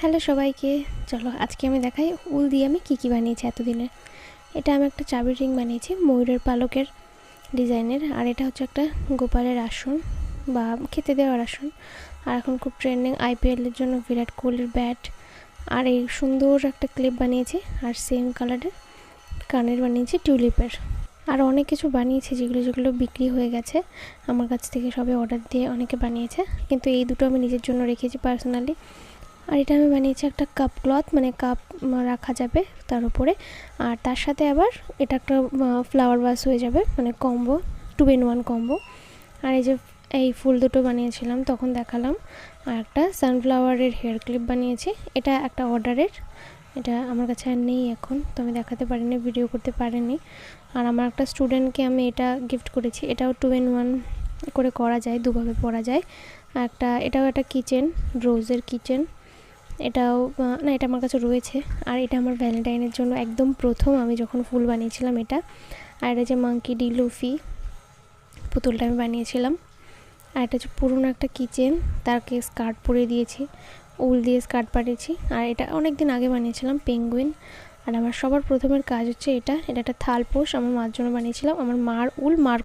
Hello সবাইকে, চলো আজকে আমি দেখাই উল দিয়ে আমি কী বানিয়েছি এতদিনে। এটা আমি একটা চাবির রিং বানিয়েছি ময়ূরের পালকের ডিজাইনের, আর এটা হচ্ছে একটা গোপালের আসন বা খেতে দেওয়ার আসন। আর এখন খুব ট্রেন্ডিং আইপিএলের জন্য বিরাট কোহলির ব্যাট। আর এই সুন্দর একটা ক্লিপ বানিয়েছি, আর সেম কালারের কানের বানিয়েছি টিউলিপের। আর অনেক কিছু বানিয়েছি যেগুলো বিক্রি হয়ে গেছে, আমার কাছ থেকে সবাই অর্ডার দিয়ে অনেকে বানিয়েছে, কিন্তু এই দুটো আমি নিজের জন্য রেখেছি পার্সোনালি। আর এটা আমি বানিয়েছি একটা কাপ ক্লথ, মানে কাপ রাখা যাবে তার উপরে, আর তার সাথে আবার এটা একটা ফ্লাওয়ার ভাস হয়ে যাবে, মানে কম্বো, 2 in 1 কম্বো। আর এই যে এই ফুল দুটো বানিয়েছিলাম তখন দেখালাম। আর একটা সানফ্লাওয়ারের হেয়ার ক্লিপ বানিয়েছি, এটা একটা অর্ডারের, এটা আমার কাছে আর নেই এখন, তো আমি দেখাতে পারিনি, ভিডিও করতে পারিনি। আর আমার একটা স্টুডেন্টকে আমি এটা গিফট করেছি, এটাও 2 in 1 করে করা যায়, দুভাবে পরা যায়। এটাও একটা কিচেন, রোজের কিচেন, এটাও না, এটা আমার কাছে রয়েছে। আর এটা আমার ভ্যালেন্টাইনের জন্য একদম প্রথম আমি যখন ফুল বানিয়েছিলাম এটা। আর এটা যে মাঙ্কি ডি লুফি পুতুলটা আমি বানিয়েছিলাম। আর এটা হচ্ছে পুরনো একটা কিচেন, তারকে স্কার্ট পরিয়ে দিয়েছি, উল দিয়ে স্কার্ট পাঠিয়েছি। আর এটা অনেক দিন আগে বানিয়েছিলাম পেঙ্গুইন। আর আমার সবার প্রথমের কাজ হচ্ছে এটা একটা থালপোষ, আমার মার জন্য বানিয়েছিলাম, আমার মার উল মার